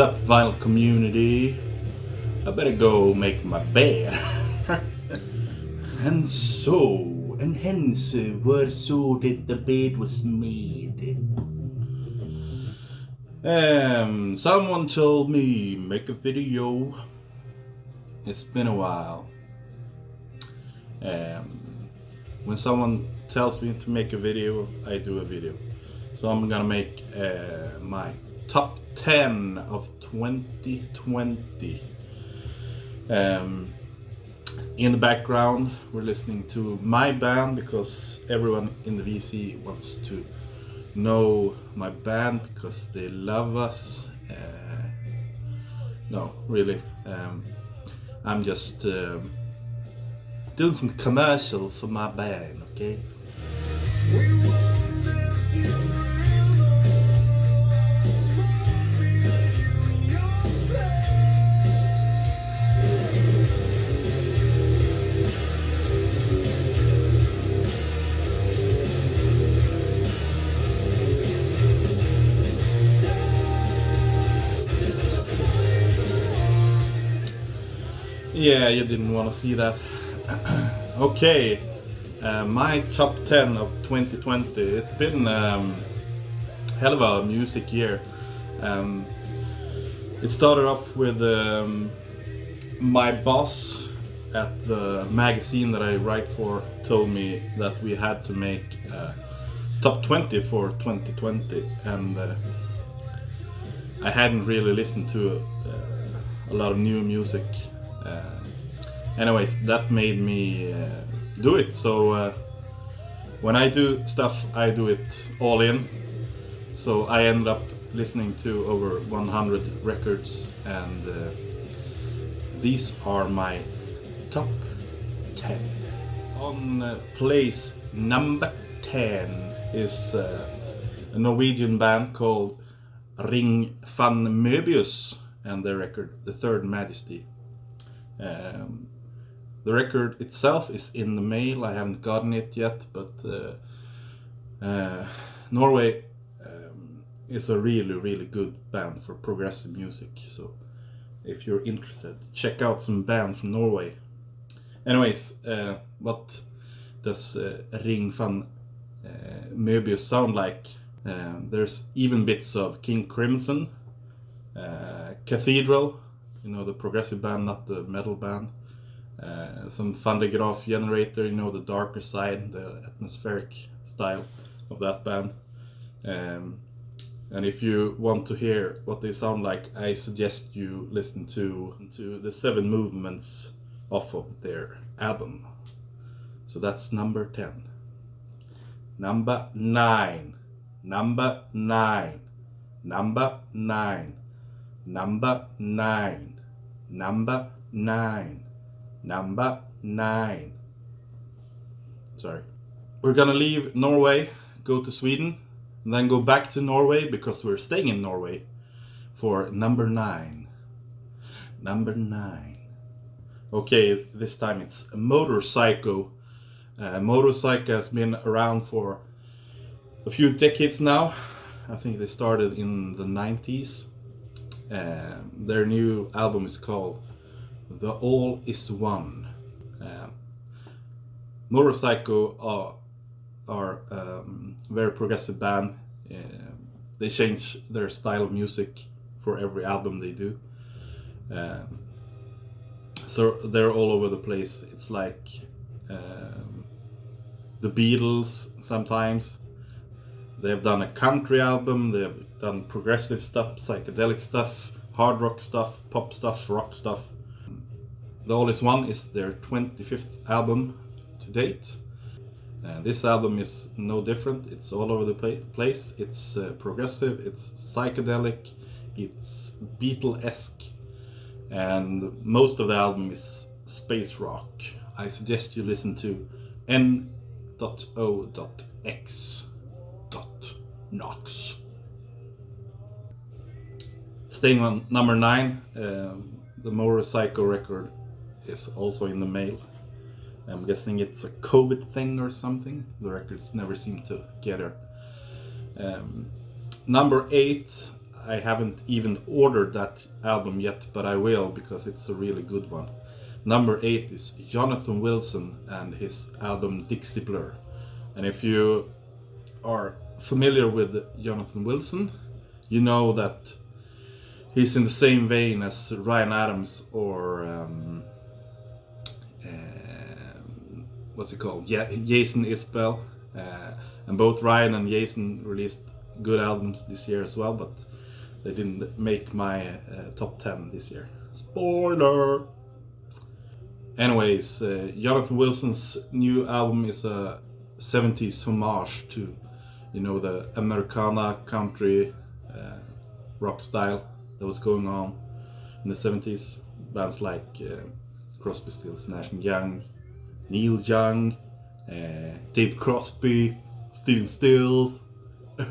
up, vinyl community? I better go make my bed. And so, and hence, whereso that the bed was made. Someone told me make a video. It's been a while. When someone tells me to make a video, I do a video. So I'm gonna make my top 10 of 2020. In the background, we're listening to my band because everyone in the VC wants to know my band because they love us. No, really. I'm just doing some commercial for my band, okay? Yeah, you didn't want to see that. Okay, my top 10 of 2020. It's been hell of a music year. It started off with my boss at the magazine that I write for told me that we had to make top 20 for 2020, and I hadn't really listened to a lot of new music. Anyways, that made me do it. So when I do stuff, I do it all in. So I ended up listening to over 100 records, and these are my top 10. On place number 10 is a Norwegian band called Ringfun Movies and their record The Third Majesty. The record itself is in the mail. I haven't gotten it yet, but Norway is a really good band for progressive music. So if you're interested, check out some bands from Norway. Anyways, what does Ringfun Movies sound like? There's even bits of King Crimson, Cathedral, you know, the progressive band, not the metal band. Some Cryptograph Generator, you know, the darker side, the atmospheric style of that band. And if you want to hear what they sound like, I suggest you listen to the 7 movements off of their album. So that's number 10. Number 9. Number 9. Number 9. Number 9. Number 9. Number 9. Sorry. We're gonna leave Norway, go to Sweden, and then go back to Norway because we're staying in Norway for number 9. Number 9. Okay, this time it's Motorpsycho. Motorpsycho has been around for a few decades now. I think they started in the 90s. Their new album is called The All Is One. Motorpsycho are very progressive band. They change their style of music for every album they do. So they're all over the place. It's like the Beatles sometimes. They have done a country album, they have done progressive stuff, psychedelic stuff, hard rock stuff, pop stuff, rock stuff. The All Is One is their 25th album to date. This album is no different. It's all over the place. It's progressive, it's psychedelic, it's Beatle-esque, and most of the album is space rock. I suggest you listen to N.O.X. Staying on number 9, the Motorpsycho record is also in the mail. I'm guessing it's a COVID thing or something. The records never seem to get her. Number 8, I haven't even ordered that album yet, but I will because it's a really good one. Number 8 is Jonathan Wilson and his album Dixie Blur. And if you are familiar with Jonathan Wilson, you know that he's in the same vein as Ryan Adams or what's it called? Yeah, Jason Isbell. And both Ryan and Jason released good albums this year as well, but they didn't make my top 10 this year. Spoiler! Anyways, Jonathan Wilson's new album is a 70s homage to, you know, the Americana country rock style that was going on in the 70s. Bands like Crosby, Stills, Nash & Young, Neil Young, Dave Crosby, Stephen Stills,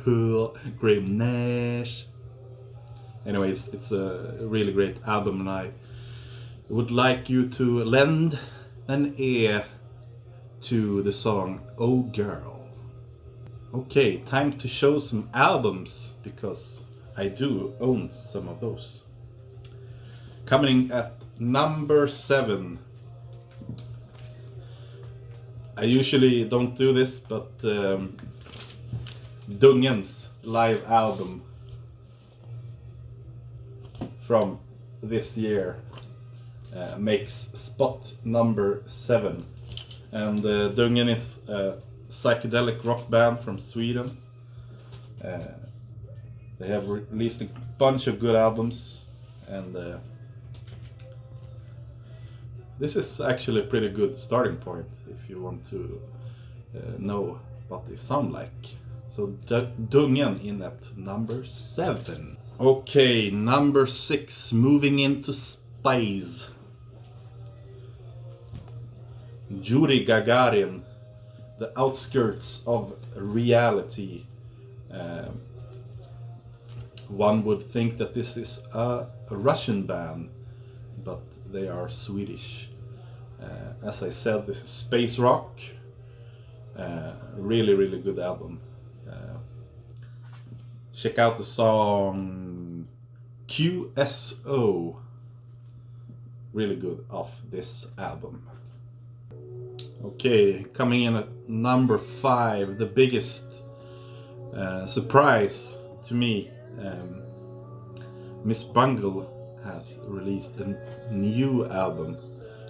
Graham Nash. Anyways, it's a really great album, and I would like you to lend an ear to the song Oh Girl. Okay, time to show some albums, because I do own some of those. Coming at number 7. I usually don't do this, but Dungen's live album from this year makes spot number 7. And Dungen is a psychedelic rock band from Sweden. They have released a bunch of good albums, and this is actually a pretty good starting point if you want to know what they sound like. So Dungen in at number 7. Okay, number 6, moving into space. Yuri Gagarin, The Outskirts of Reality. One would think that this is a Russian band, but they are Swedish. As I said, this is space rock. Really, really good album. Check out the song QSO. Really good off this album. Okay, coming in at number 5, the biggest surprise to me. Miss Bungle has released a new album.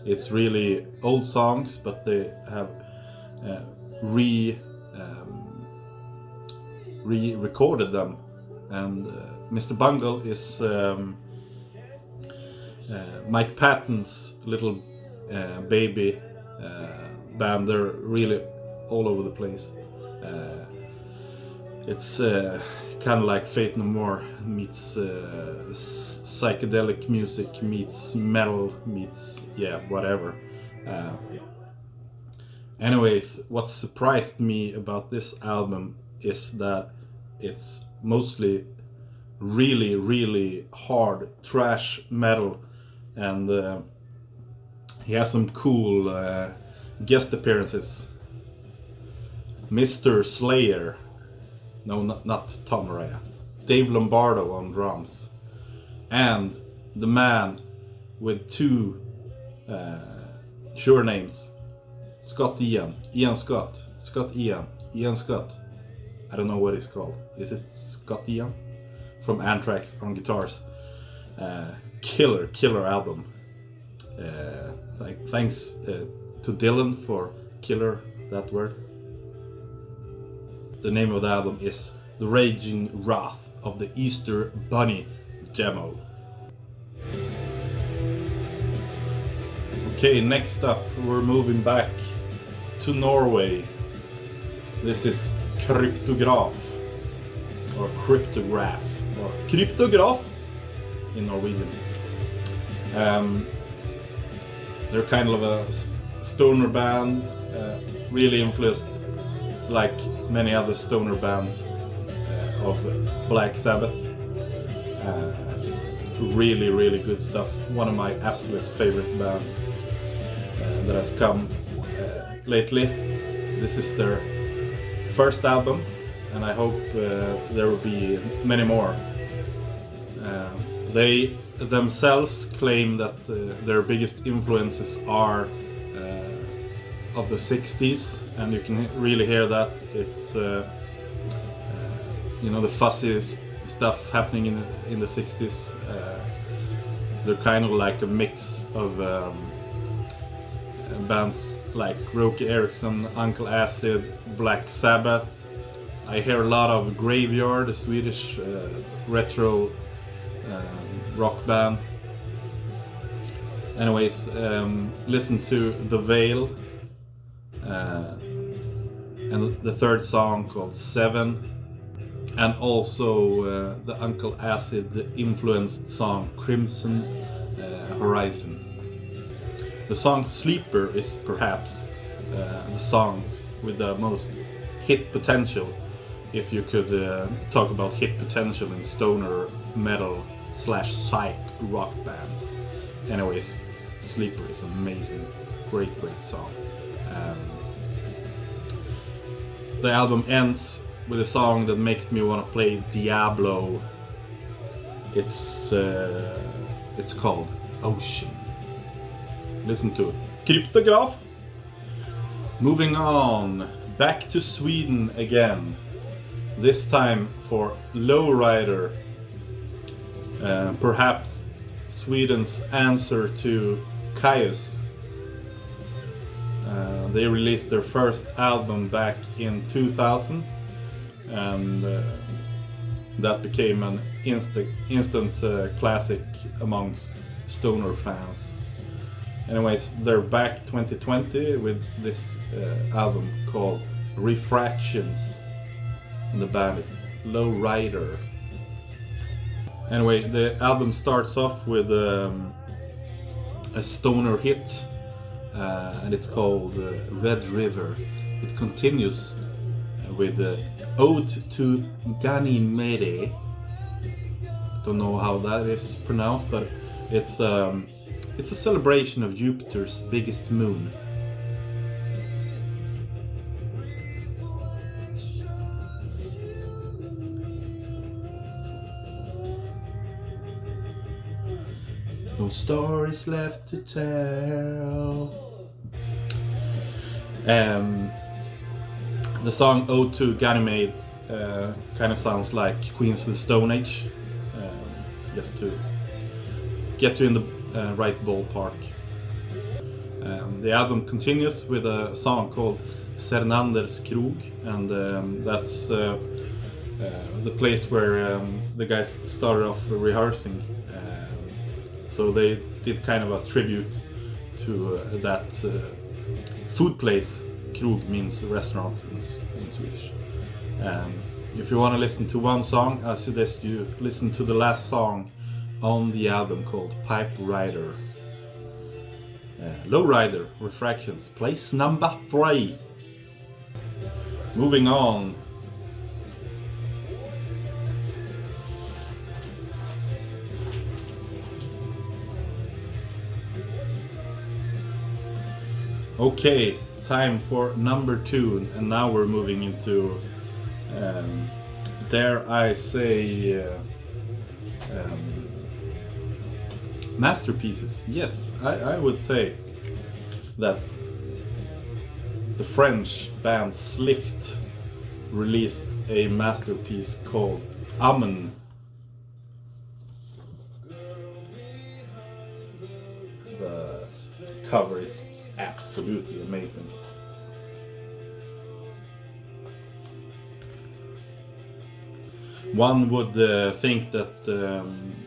It's really old songs, but they have re-recorded them. And Mr. Bungle is Mike Patton's little baby band. They're really all over the place. It's kind of like Faith No More meets psychedelic music meets metal meets whatever. Anyways, what surprised me about this album is that it's mostly really, really hard thrash metal, and he has some cool guest appearances. Mr. Slayer, no, not Tom Araya, Dave Lombardo on drums, and the man with 2 sure names, Scott Ian Scott, Ian Scott. I don't know what it's called. Is it Scott Ian? From Anthrax on guitars. Killer album. Thanks to Dylan for killer, that word. The name of the album is The Raging Wrath of the Easter Bunny Demo. Okay, next up we're moving back to Norway. This is Cryptograph, or Cryptograph, or Cryptograph in Norwegian. They're kind of a stoner band, really influenced like many other stoner bands of Black Sabbath. Really, really good stuff. One of my absolute favorite bands that has come lately. This is their first album, and I hope there will be many more. They themselves claim that their biggest influences are of the 60s, and you can really hear that. It's the fuzzy stuff happening in the 60s. They're kind of like a mix of bands like Roky Erickson, Uncle Acid, Black Sabbath. I hear a lot of Graveyard, a Swedish retro rock band. Anyways, listen to The Veil and the third song called Seven, and also the Uncle Acid influenced song Crimson Horizon. The song Sleeper is perhaps the song with the most hit potential, if you could talk about hit potential in stoner metal / psych rock bands. Anyways, Sleeper is amazing, great song. The album ends with a song that makes me want to play Diablo. It's called Ocean. Listen to it. Cryptograph. Moving on, back to Sweden again. This time for Lowrider. Perhaps Sweden's answer to Caius. They released their first album back in 2000, and that became an instant classic amongst stoner fans. Anyways, they're back 2020 with this album called Refractions, and the band is Lowrider. Anyway, the album starts off with a stoner hit, and it's called Red River. It continues with Ode to Ganymede. Don't know how that is pronounced, but it's a celebration of Jupiter's biggest moon. No stories left to tell. The song Ode to Ganymede kind of sounds like Queens of the Stone Age, just to get you in the right ballpark. The album continues with a song called Sernanders Krog, and that's the place where the guys started off rehearsing. So they did kind of a tribute to that food place. Krog means restaurant in Swedish. If you want to listen to one song, I suggest you listen to the last song on the album called Pipe Rider. Lowrider, Refractions, place number 3. Moving on. Okay, time for number 2, and now we're moving into, dare I say, masterpieces. Yes, I would say that the French band Slift released a masterpiece called Amen. The cover is absolutely amazing. One would think that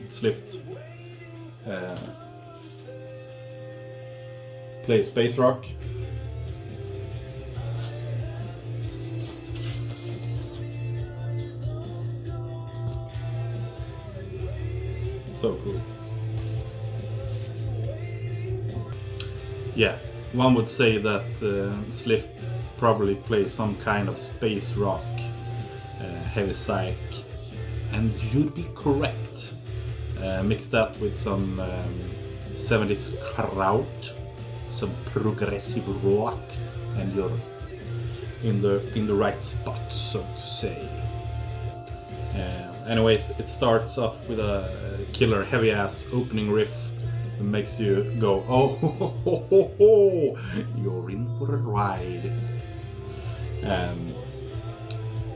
Slift play space rock. So cool. Yeah, one would say that Slift probably plays some kind of space rock, heavy psych, and you'd be correct. Mix that with some 70s kraut, some progressive rock, and you're in the right spot, so to say. Anyways, it starts off with a killer heavy-ass opening riff that makes you go, oh, ho, ho, ho, ho. You're in for a ride.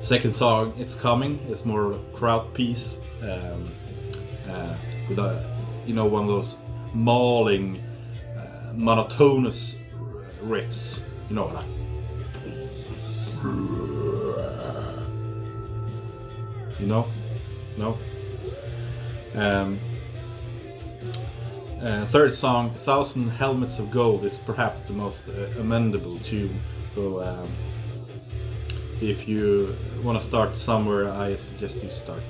Second song, It's Coming, is more a crowd piece with a, one of those mauling, monotonous riffs, like. No. Third song, 1,000 Helmets of Gold, is perhaps the most amendable tune. So if you want to start somewhere, I suggest you start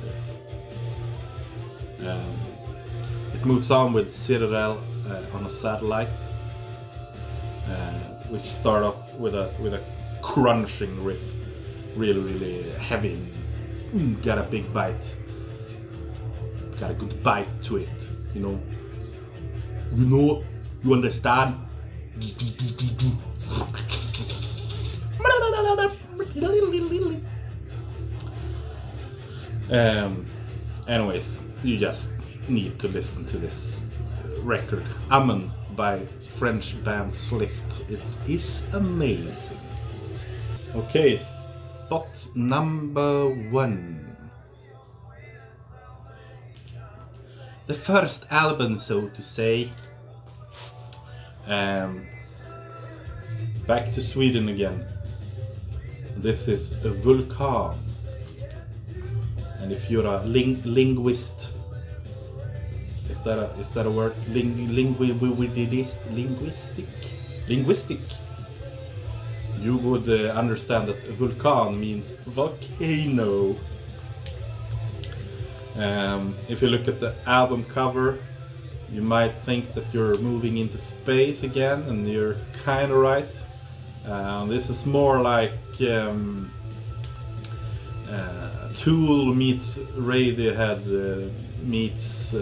there. It moves on with Citadel on a Satellite, which start off with a crunching riff, really heavy. Got a big bite. Got a good bite to it, You understand? Anyways, you just need to listen to this record, Amen, by French band Slift. It is amazing. Okay, spot number 1. The first album, so to say. Back to Sweden again. This is a Vulcan. And if you're a linguist, is that a word? Linguistic. You would understand that Vulcan means volcano. If you look at the album cover, you might think that you're moving into space again, and you're kind of right. This is more like Tool meets Radiohead meets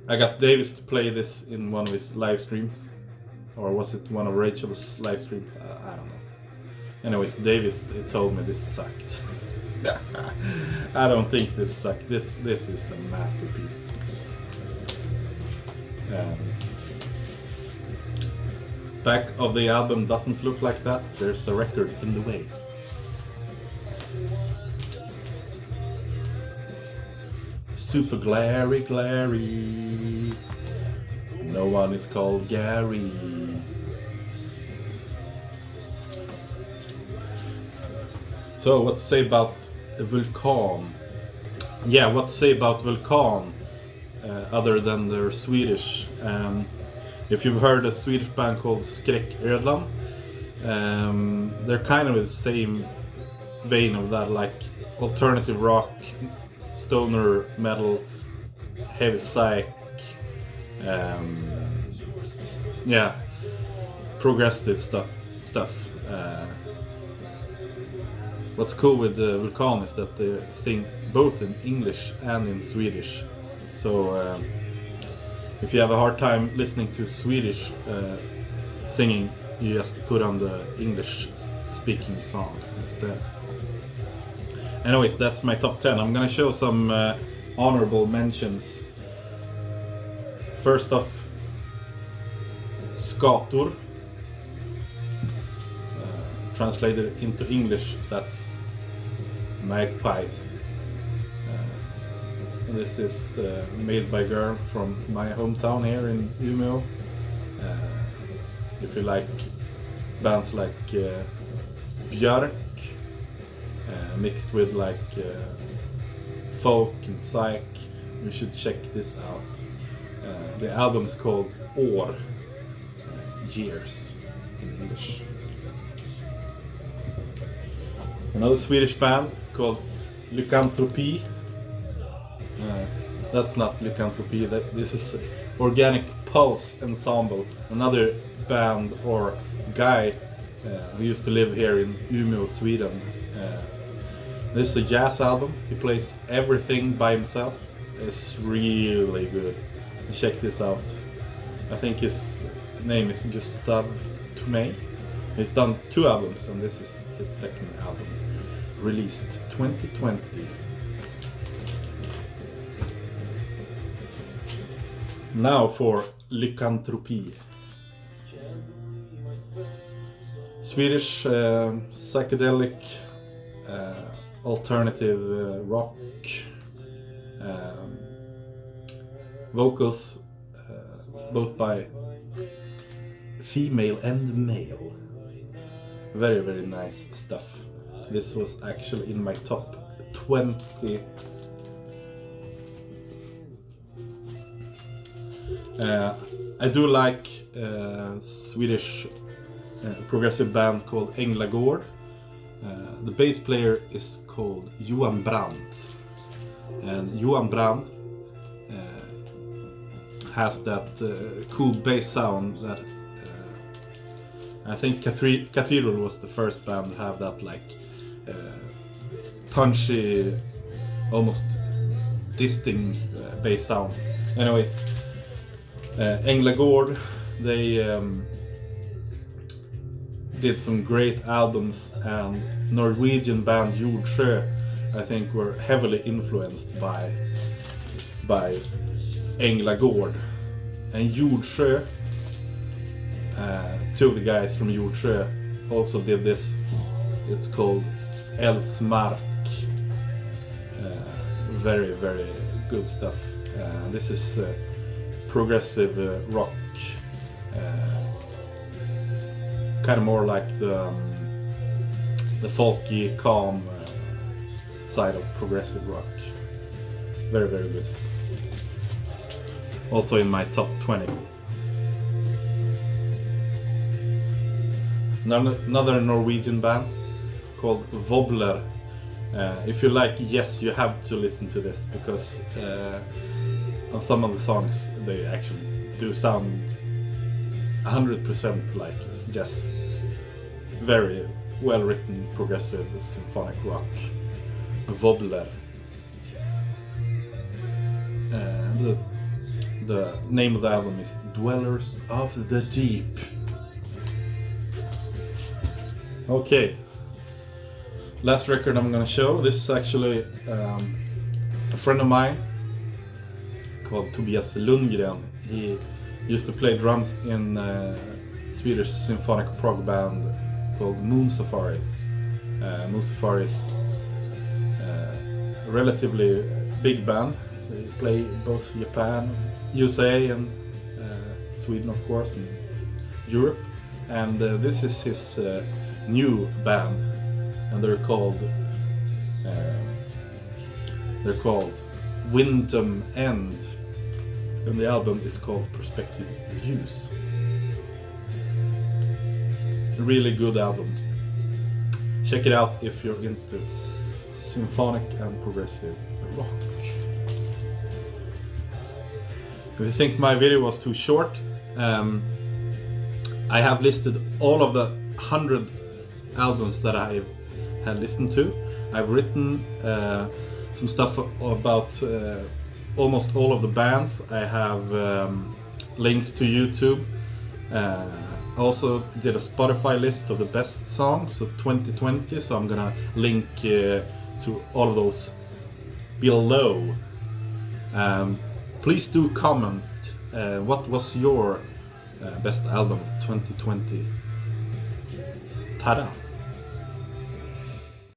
I got Davis to play this in one of his live streams, or was it one of Rachel's live streams? I don't know. Anyways, Davis told me this sucked. I don't think this sucked. This is a masterpiece. Back of the album doesn't look like that. There's a record in the way. Super glary. No one is called Gary. So what to say about Vulcan? Yeah, what to say about Vulcan other than they're Swedish? If you've heard a Swedish band called Skräcködlan, they're kind of in the same vein of that, like alternative rock, stoner metal, heavy psych, progressive stuff. What's cool with Vulcan is that they sing both in English and in Swedish. So if you have a hard time listening to Swedish singing, you just put on the English speaking songs instead. Anyways, that's my top 10. I'm gonna show some honorable mentions. First off, Skator. Translated into English, that's magpies. This is made by a girl from my hometown here in Umeå. If you like bands like Björk, mixed with like folk and psych, you should check this out. The album's called År, years in English. Another Swedish band called Lycanthropy. That's not Lycanthropy, this is Organic Pulse Ensemble, another band or guy who used to live here in Umeå, Sweden. This is a jazz album. He plays everything by himself. It's really good. Check this out. I think his name is Gustav Tomei. He's done 2 albums and this is his second album. released 2020. Now for Lycanthropy. Swedish psychedelic alternative rock, vocals both by female and male. Very, very nice stuff. This was actually in my top 20. I do like Swedish progressive band called Gourd. The bass player is called Johan Brandt, and Johan Brandt has that cool bass sound that I think Cathedral was the first band to have that like punchy, almost distinct bass sound. Anyways, Gourd, they did some great albums, and Norwegian band Jord, I think, were heavily influenced by Gourd. And Jord, two of the guys from Jord also did this. It's called Eldsmark. Very, very good stuff. This is progressive rock. Kind of more like the folky, calm side of progressive rock. Very, very good. Also in my top 20. Another Norwegian band called Vodler. If you like Yes, you have to listen to this, because on some of the songs they actually do sound 100% like Yes. Very well written progressive symphonic rock. Vodler. The name of the album is Dwellers of the Deep. Okay, last record I'm gonna show. This is actually a friend of mine called Tobias Lundgren. He used to play drums in Swedish symphonic prog band called Moon Safari. Moon Safari is a relatively big band. They play both Japan, USA, and Sweden, of course, and Europe. And this is his new band, and they're called Windham End, and the album is called Perspective Views. Really good album. Check it out if you're into symphonic and progressive rock. If you think my video was too short, I have listed all of the 100 albums that I had listened to. I've written some stuff about almost all of the bands. I have links to YouTube. Also did a Spotify list of the best songs of 2020, so I'm gonna link to all of those below. Please do comment what was your best album of 2020. Ta-da!